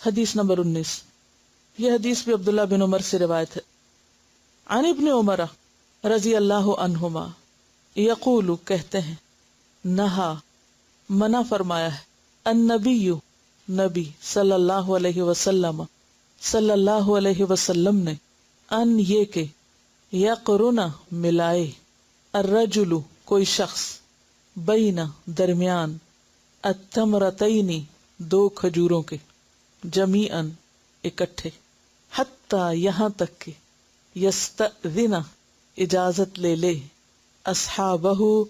حدیث نمبر 19. یہ حدیث بھی عبداللہ بن عمر سے روایت ہے. عن ابن عمر رضی اللہ عنہما یقول کہتے ہیں نہا منع فرمایا ہے النبی نبی صلی اللہ علیہ وسلم نے ان یہ کہ یقرن ملائے الرجل کوئی شخص بین درمیان التمرتین دو کھجوروں کے جمیعاً اکٹھے حتی یہاں تک کہ یستأذن اجازت لے لے اصحابہ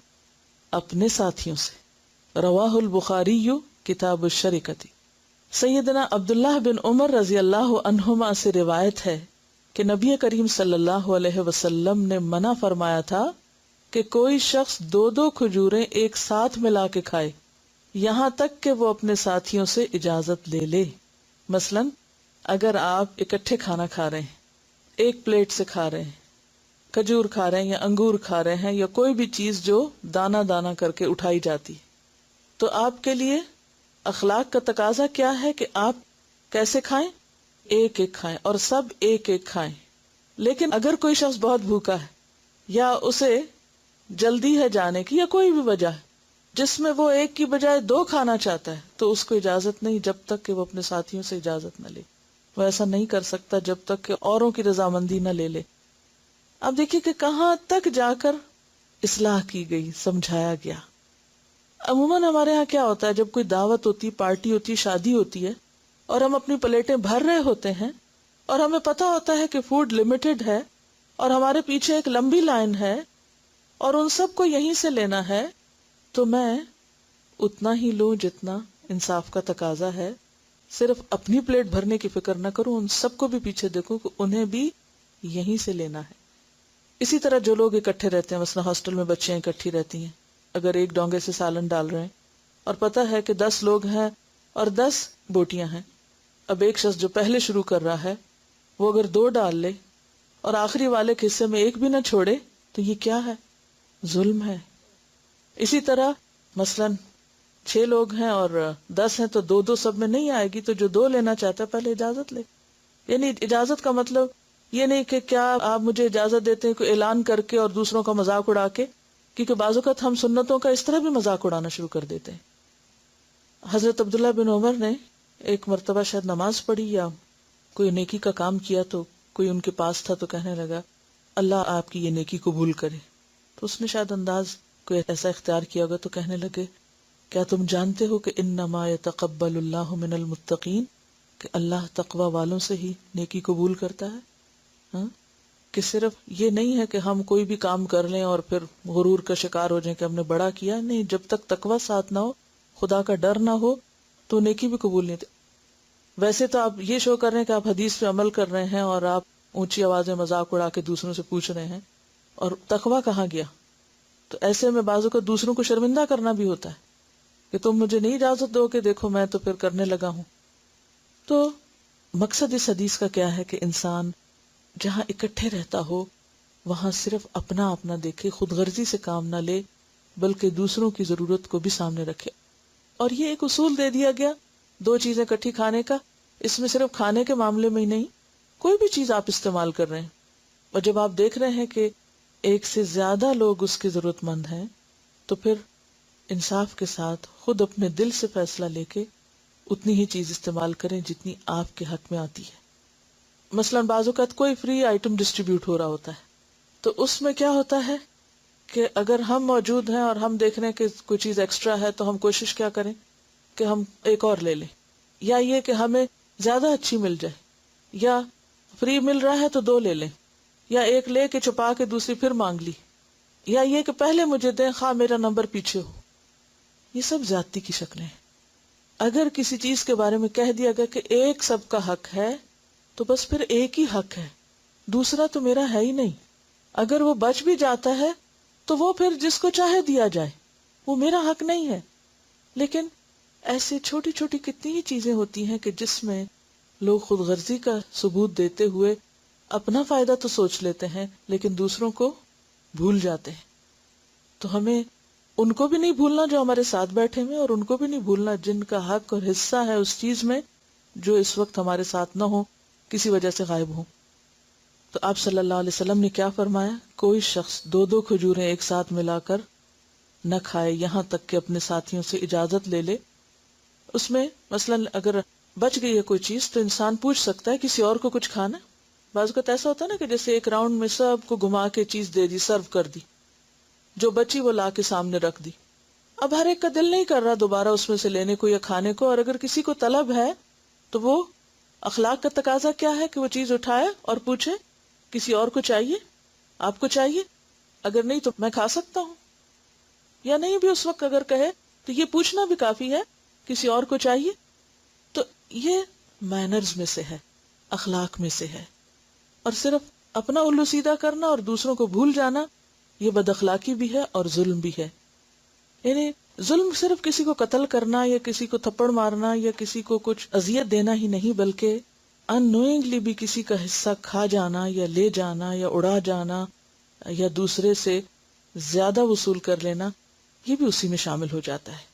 اپنے ساتھیوں سے. رواہ البخاری کتاب الشرکۃ. سیدنا عبداللہ بن عمر رضی اللہ عنہما سے روایت ہے کہ نبی کریم صلی اللہ علیہ وسلم نے منع فرمایا تھا کہ کوئی شخص دو دو کھجوریں ایک ساتھ ملا کے کھائے یہاں تک کہ وہ اپنے ساتھیوں سے اجازت لے لے. مثلا اگر آپ اکٹھے کھانا کھا رہے ہیں، ایک پلیٹ سے کھا رہے ہیں، کھجور کھا رہے ہیں یا انگور کھا رہے ہیں یا کوئی بھی چیز جو دانا دانا کر کے اٹھائی جاتی، تو آپ کے لیے اخلاق کا تقاضا کیا ہے کہ آپ کیسے کھائیں؟ ایک ایک کھائیں اور سب ایک ایک کھائیں. لیکن اگر کوئی شخص بہت بھوکا ہے یا اسے جلدی ہے جانے کی یا کوئی بھی وجہ ہے جس میں وہ ایک کی بجائے دو کھانا چاہتا ہے تو اس کو اجازت نہیں جب تک کہ وہ اپنے ساتھیوں سے اجازت نہ لے. وہ ایسا نہیں کر سکتا جب تک کہ اوروں کی رضامندی نہ لے لے. اب دیکھیے کہ کہاں تک جا کر اصلاح کی گئی، سمجھایا گیا. عموماً ہمارے ہاں کیا ہوتا ہے، جب کوئی دعوت ہوتی، پارٹی ہوتی، شادی ہوتی ہے اور ہم اپنی پلیٹیں بھر رہے ہوتے ہیں اور ہمیں پتا ہوتا ہے کہ فوڈ لمیٹڈ ہے اور ہمارے پیچھے ایک لمبی لائن ہے اور ان سب کو یہیں سے لینا ہے، تو میں اتنا ہی لوں جتنا انصاف کا تقاضا ہے. صرف اپنی پلیٹ بھرنے کی فکر نہ کروں، ان سب کو بھی پیچھے دیکھوں کہ انہیں بھی یہیں سے لینا ہے. اسی طرح جو لوگ اکٹھے رہتے ہیں، مثلا ہاسٹل میں بچیاں اکٹھی رہتی ہیں، اگر ایک ڈونگے سے سالن ڈال رہے ہیں اور پتا ہے کہ 10 لوگ ہیں اور 10 بوٹیاں ہیں، اب ایک شخص جو پہلے شروع کر رہا ہے وہ اگر 2 ڈال لے اور آخری والے کے حصے میں ایک بھی نہ چھوڑے تو یہ کیا ہے؟ ظلم ہے. اسی طرح مثلا 6 لوگ ہیں اور 10 ہیں تو 2 سب میں نہیں آئے گی، تو جو 2 لینا چاہتا ہے پہلے اجازت لے. یعنی اجازت کا مطلب یہ نہیں کہ کیا آپ مجھے اجازت دیتے ہیں کوئی اعلان کر کے اور دوسروں کا مذاق اڑا کے، کیونکہ بعض اوقات ہم سنتوں کا اس طرح بھی مذاق اڑانا شروع کر دیتے ہیں. حضرت عبداللہ بن عمر نے ایک مرتبہ شاید نماز پڑھی یا کوئی نیکی کا کام کیا تو کوئی ان کے پاس تھا تو کہنے لگا اللہ آپ کی یہ نیکی قبول کرے. تو اس نے شاید انداز کوئی ایسا اختیار کیا ہوگا تو کہنے لگے کیا تم جانتے ہو کہ انما یتقبل اللہ من المتقین، کہ اللہ تقوی والوں سے ہی نیکی قبول کرتا ہے. ہاں کہ صرف یہ نہیں ہے کہ ہم کوئی بھی کام کر لیں اور پھر غرور کا شکار ہو جائیں کہ ہم نے بڑا کیا. نہیں، جب تک تقوی ساتھ نہ ہو، خدا کا ڈر نہ ہو تو نیکی بھی قبول نہیں. ویسے تو آپ یہ شو کر رہے ہیں کہ آپ حدیث پہ عمل کر رہے ہیں اور آپ اونچی آوازیں مذاق اڑا کے دوسروں سے پوچھ رہے ہیں، اور تقوی کہاں گیا؟ تو ایسے میں بعضوں کو دوسروں کو شرمندہ کرنا بھی ہوتا ہے کہ تم مجھے نہیں اجازت دو کہ دیکھو میں تو پھر کرنے لگا ہوں. تو مقصد اس حدیث کا کیا ہے کہ انسان جہاں اکٹھے رہتا ہو وہاں صرف اپنا اپنا دیکھے، خود غرضی سے کام نہ لے بلکہ دوسروں کی ضرورت کو بھی سامنے رکھے. اور یہ ایک اصول دے دیا گیا 2 چیزیں اکٹھی کھانے کا. اس میں صرف کھانے کے معاملے میں ہی نہیں، کوئی بھی چیز آپ استعمال کر رہے ہیں اور جب آپ دیکھ رہے ہیں کہ ایک سے زیادہ لوگ اس کی ضرورت مند ہیں تو پھر انصاف کے ساتھ خود اپنے دل سے فیصلہ لے کے اتنی ہی چیز استعمال کریں جتنی آپ کے حق میں آتی ہے. مثلا بعض اوقات کوئی فری آئٹم ڈسٹریبیوٹ ہو رہا ہوتا ہے تو اس میں کیا ہوتا ہے کہ اگر ہم موجود ہیں اور ہم دیکھ رہے ہیں کہ کوئی چیز ایکسٹرا ہے تو ہم کوشش کیا کریں کہ ہم ایک اور لے لیں، یا یہ کہ ہمیں زیادہ اچھی مل جائے، یا فری مل رہا ہے تو 2 لے لیں، یا ایک لے کے چھپا کے دوسری پھر مانگ لی، یا یہ کہ پہلے مجھے دیں خواہ میرا نمبر پیچھے ہو. یہ سب زیادتی کی شکلیں ہیں. اگر کسی چیز کے بارے میں کہہ دیا گیا کہ ایک سب کا حق ہے تو بس پھر ایک ہی حق ہے، دوسرا تو میرا ہے ہی نہیں. اگر وہ بچ بھی جاتا ہے تو وہ پھر جس کو چاہے دیا جائے، وہ میرا حق نہیں ہے. لیکن ایسے چھوٹی چھوٹی کتنی ہی چیزیں ہوتی ہیں کہ جس میں لوگ خود غرضی کا ثبوت دیتے ہوئے اپنا فائدہ تو سوچ لیتے ہیں لیکن دوسروں کو بھول جاتے ہیں. تو ہمیں ان کو بھی نہیں بھولنا جو ہمارے ساتھ بیٹھے ہوئے، اور ان کو بھی نہیں بھولنا جن کا حق اور حصہ ہے اس چیز میں جو اس وقت ہمارے ساتھ نہ ہو، کسی وجہ سے غائب ہوں. تو آپ صلی اللہ علیہ وسلم نے کیا فرمایا؟ کوئی شخص 2 کھجوریں ایک ساتھ ملا کر نہ کھائے یہاں تک کہ اپنے ساتھیوں سے اجازت لے لے. اس میں مثلا اگر بچ گئی ہے کوئی چیز تو انسان پوچھ سکتا ہے کسی اور کو کچھ کھانا. بعض اوقات ایسا ہوتا ہے نا کہ جیسے ایک راؤنڈ میں سب کو گھما کے چیز دے دی، سرو کر دی، جو بچی وہ لا کے سامنے رکھ دی. اب ہر ایک کا دل نہیں کر رہا دوبارہ اس میں سے لینے کو یا کھانے کو، اور اگر کسی کو طلب ہے تو وہ اخلاق کا تقاضا کیا ہے کہ وہ چیز اٹھائے اور پوچھے کسی اور کو چاہیے، آپ کو چاہیے؟ اگر نہیں تو میں کھا سکتا ہوں، یا نہیں بھی اس وقت اگر کہے تو یہ پوچھنا بھی کافی ہے کسی اور کو چاہیے. تو یہ مینرز میں سے ہے، اخلاق میں سے ہے. اور صرف اپنا الو سیدھا کرنا اور دوسروں کو بھول جانا یہ بد اخلاقی بھی ہے اور ظلم بھی ہے. یعنی ظلم صرف کسی کو قتل کرنا یا کسی کو تھپڑ مارنا یا کسی کو کچھ اذیت دینا ہی نہیں، بلکہ ان نوئنگلی بھی کسی کا حصہ کھا جانا یا لے جانا یا اڑا جانا یا دوسرے سے زیادہ وصول کر لینا، یہ بھی اسی میں شامل ہو جاتا ہے.